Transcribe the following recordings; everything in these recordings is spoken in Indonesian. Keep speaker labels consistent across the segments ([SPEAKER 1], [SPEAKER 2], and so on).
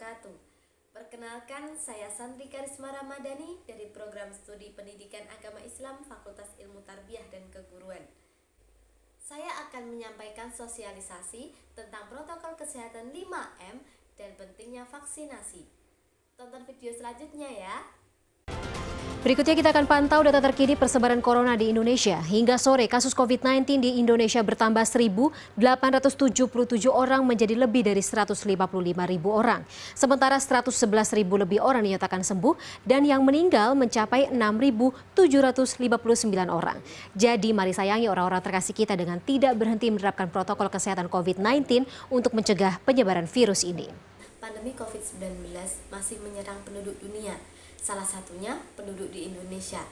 [SPEAKER 1] wabarakatuh. Perkenalkan, saya Sandri Karisma Ramadhani dari Program Studi Pendidikan Agama Islam Fakultas Ilmu Tarbiyah dan Keguruan. Saya akan menyampaikan sosialisasi tentang protokol kesehatan 5M dan pentingnya vaksinasi. Tonton video selanjutnya ya.
[SPEAKER 2] Berikutnya kita akan pantau data terkini persebaran corona di Indonesia. Hingga sore, kasus COVID-19 di Indonesia bertambah 1.877 orang menjadi lebih dari 155.000 orang. Sementara 111.000 lebih orang dinyatakan sembuh dan yang meninggal mencapai 6.759 orang. Jadi mari sayangi orang-orang terkasih kita dengan tidak berhenti menerapkan protokol kesehatan COVID-19 untuk mencegah penyebaran virus ini.
[SPEAKER 1] Pandemi COVID-19 masih menyerang penduduk dunia. Salah satunya penduduk di Indonesia.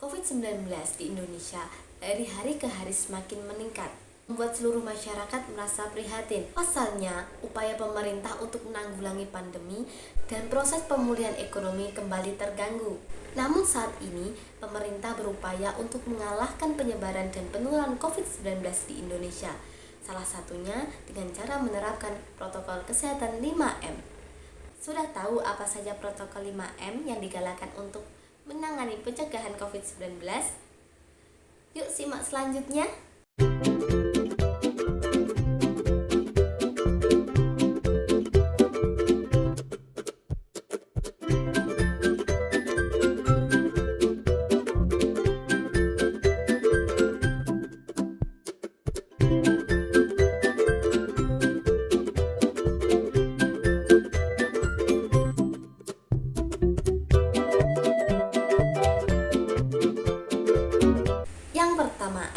[SPEAKER 1] COVID-19 di Indonesia dari hari ke hari semakin meningkat, membuat seluruh masyarakat merasa prihatin. Pasalnya, upaya pemerintah untuk menanggulangi pandemi dan proses pemulihan ekonomi kembali terganggu. Namun saat ini, pemerintah berupaya untuk mengalahkan penyebaran dan penularan COVID-19 di Indonesia. Salah satunya dengan cara menerapkan protokol kesehatan 5M. Sudah tahu apa saja protokol 5M yang digalakkan untuk menangani pencegahan COVID-19? Yuk simak selanjutnya.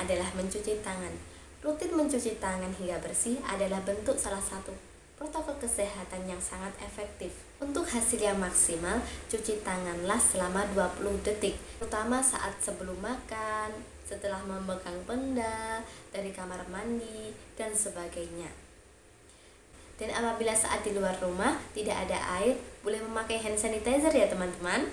[SPEAKER 1] Adalah mencuci tangan. Rutin mencuci tangan hingga bersih adalah bentuk salah satu protokol kesehatan yang sangat efektif. Untuk hasil yang maksimal, cuci tanganlah selama 20 detik, terutama saat sebelum makan, setelah memegang benda, dari kamar mandi, dan sebagainya. Dan apabila saat di luar rumah tidak ada air, boleh memakai hand sanitizer ya teman-teman.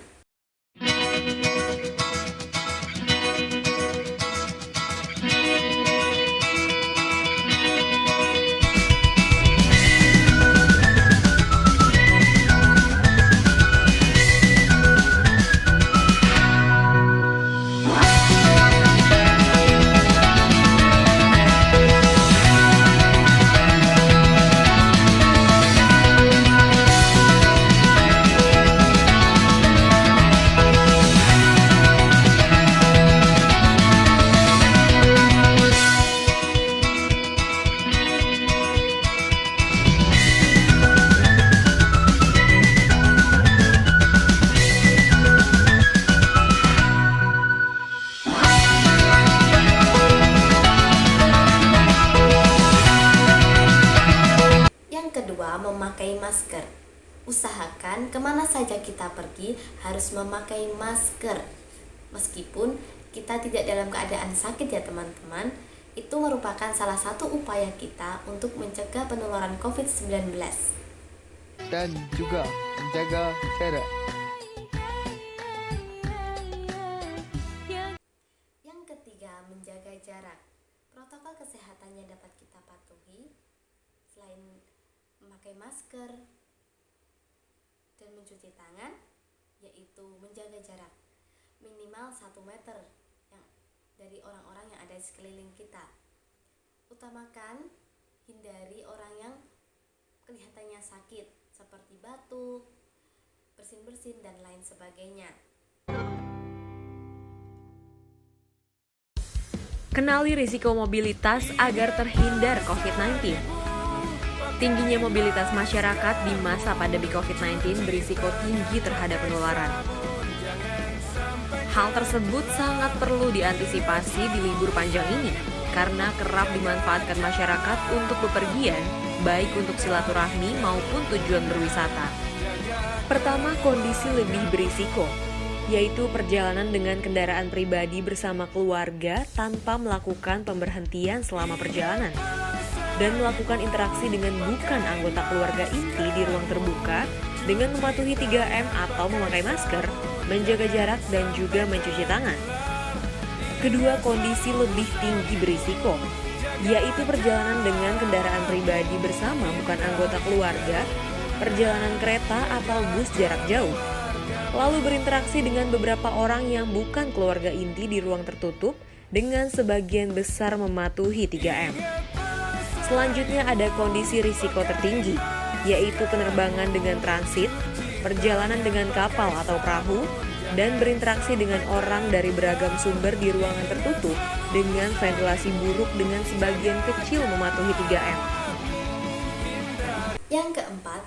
[SPEAKER 1] Memakai masker. Usahakan kemana saja kita pergi harus memakai masker. Meskipun kita tidak dalam keadaan sakit ya teman-teman, itu merupakan salah satu upaya kita untuk mencegah penularan COVID-19.
[SPEAKER 3] Dan juga menjaga jarak.
[SPEAKER 1] Yang ketiga, menjaga jarak. Protokol kesehatan yang dapat kita patuhi selain memakai masker dan mencuci tangan, yaitu menjaga jarak minimal 1 meter dari orang-orang yang ada di sekeliling kita. Utamakan hindari orang yang kelihatannya sakit seperti batuk, bersin-bersin dan lain sebagainya.
[SPEAKER 4] Kenali risiko mobilitas agar terhindar COVID-19. Tingginya mobilitas masyarakat di masa pandemi COVID-19 berisiko tinggi terhadap penularan. Hal tersebut sangat perlu diantisipasi di libur panjang ini, karena kerap dimanfaatkan masyarakat untuk bepergian, baik untuk silaturahmi maupun tujuan berwisata. Pertama, kondisi lebih berisiko, yaitu perjalanan dengan kendaraan pribadi bersama keluarga tanpa melakukan pemberhentian selama perjalanan, dan melakukan interaksi dengan bukan anggota keluarga inti di ruang terbuka dengan mematuhi 3M atau memakai masker, menjaga jarak, dan juga mencuci tangan. Kedua, kondisi lebih tinggi berisiko, yaitu perjalanan dengan kendaraan pribadi bersama bukan anggota keluarga perjalanan kereta atau bus jarak jauh, lalu berinteraksi dengan beberapa orang yang bukan keluarga inti di ruang tertutup dengan sebagian besar mematuhi 3M. Selanjutnya ada kondisi risiko tertinggi, yaitu penerbangan dengan transit, perjalanan dengan kapal atau perahu, dan berinteraksi dengan orang dari beragam sumber di ruangan tertutup dengan ventilasi buruk dengan sebagian kecil mematuhi 3M.
[SPEAKER 1] Yang keempat,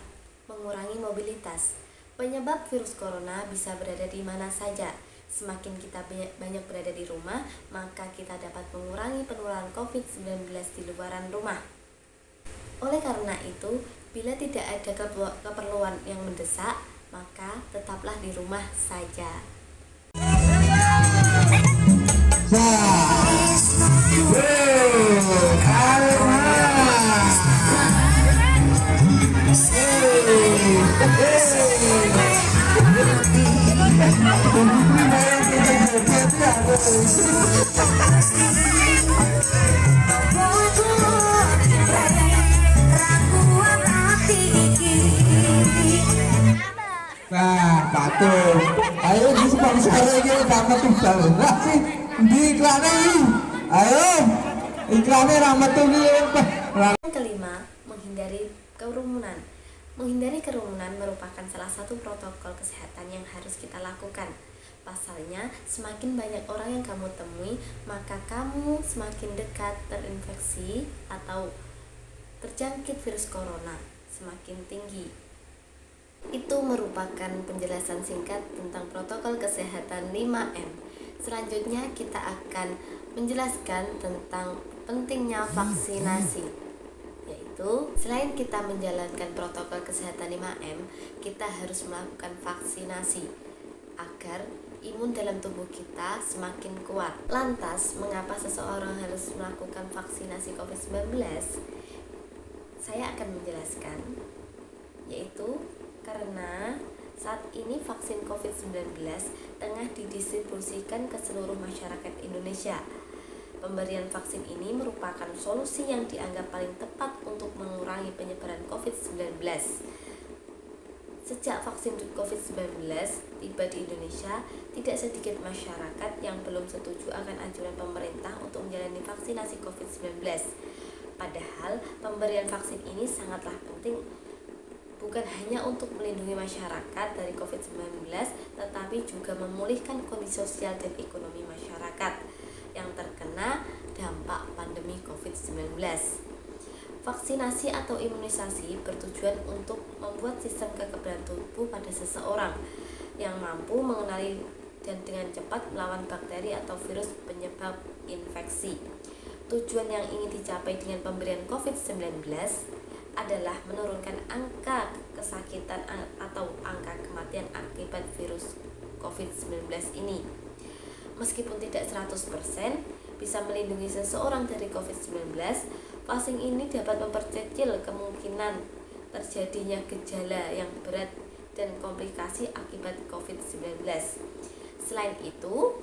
[SPEAKER 1] mengurangi mobilitas. Penyebab virus corona bisa berada di mana saja. Semakin kita banyak berada di rumah, maka kita dapat mengurangi penularan COVID-19 di luaran rumah. Oleh karena itu, bila tidak ada keperluan yang mendesak, maka tetaplah di rumah saja.
[SPEAKER 5] Nah, patuh. Ayo di sponsor iki dapat tunggal. Lah sih di iklane iki. Ayo. Iklane ra metu iki.
[SPEAKER 1] Yang kelima, menghindari kerumunan. Menghindari kerumunan merupakan salah satu protokol kesehatan yang harus kita lakukan. Pasalnya, semakin banyak orang yang kamu temui, maka kamu semakin dekat terinfeksi atau terjangkit virus corona semakin tinggi. Itu merupakan penjelasan singkat tentang protokol kesehatan 5M. Selanjutnya kita akan menjelaskan tentang pentingnya vaksinasi. Yaitu, selain kita menjalankan protokol kesehatan 5M, kita harus melakukan vaksinasi agar imun dalam tubuh kita semakin kuat. Lantas, mengapa seseorang harus melakukan vaksinasi COVID-19? Saya akan menjelaskan, yaitu karena saat ini vaksin COVID-19 tengah didistribusikan ke seluruh masyarakat Indonesia. Pemberian vaksin ini merupakan solusi yang dianggap paling tepat untuk mengurangi penyebaran COVID-19. Sejak vaksin COVID-19 tiba di Indonesia, tidak sedikit masyarakat yang belum setuju akan anjuran pemerintah untuk menjalani vaksinasi COVID-19. Padahal, pemberian vaksin ini sangatlah penting bukan hanya untuk melindungi masyarakat dari COVID-19, tetapi juga memulihkan kondisi sosial dan ekonomi masyarakat yang terkena dampak pandemi COVID-19. Vaksinasi atau imunisasi bertujuan untuk membuat sistem kekebalan tubuh pada seseorang yang mampu mengenali dan dengan cepat melawan bakteri atau virus penyebab infeksi. Tujuan yang ingin dicapai dengan pemberian COVID-19 adalah menurunkan angka kesakitan atau angka kematian akibat virus COVID-19 ini. Meskipun tidak 100% bisa melindungi seseorang dari COVID-19, vaksin ini dapat memperkecil kemungkinan terjadinya gejala yang berat dan komplikasi akibat COVID-19. Selain itu,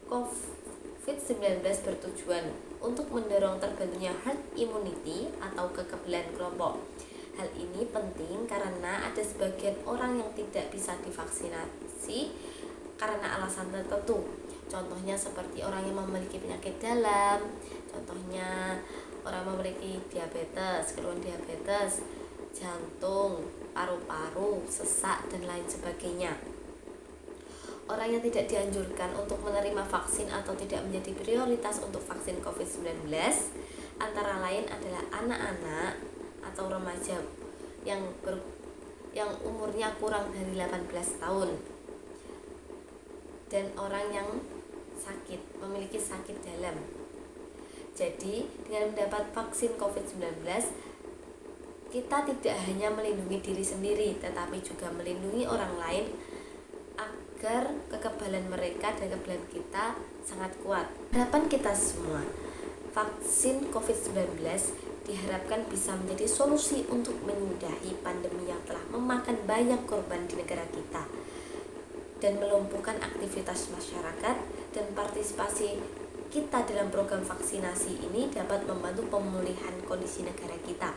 [SPEAKER 1] COVID-19 bertujuan untuk mendorong terbentuknya herd immunity atau kekebalan kelompok. Hal ini penting karena ada sebagian orang yang tidak bisa divaksinasi karena alasan tertentu. Contohnya seperti orang yang memiliki penyakit dalam, contohnya orang memiliki diabetes, keluhan diabetes, jantung, paru-paru, sesak, dan lain sebagainya. Orang yang tidak dianjurkan untuk menerima vaksin atau tidak menjadi prioritas untuk vaksin COVID-19 antara lain adalah anak-anak atau remaja yang umurnya kurang dari 18 tahun dan orang yang memiliki sakit dalam. Jadi, dengan mendapat vaksin COVID-19, kita tidak hanya melindungi diri sendiri, tetapi juga melindungi orang lain agar kekebalan mereka dan kekebalan kita sangat kuat. Harapan kita semua, vaksin COVID-19 diharapkan bisa menjadi solusi untuk menyudahi pandemi yang telah memakan banyak korban di negara kita dan melumpuhkan aktivitas masyarakat, dan partisipasi kita dalam program vaksinasi ini dapat membantu pemulihan kondisi negara kita.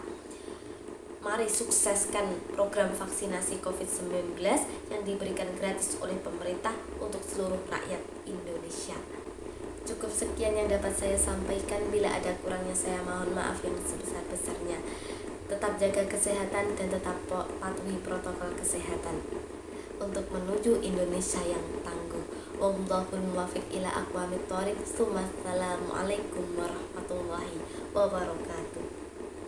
[SPEAKER 1] Mari sukseskan program vaksinasi COVID-19 yang diberikan gratis oleh pemerintah untuk seluruh rakyat Indonesia. Cukup sekian yang dapat saya sampaikan. Bila ada kurangnya saya mohon maaf yang sebesar-besarnya. Tetap jaga kesehatan dan tetap patuhi protokol kesehatan untuk menuju Indonesia yang tangguh. Wallahul muwaffiq ila aqwamit thoriq. Assalamualaikum warahmatullahi wabarakatuh.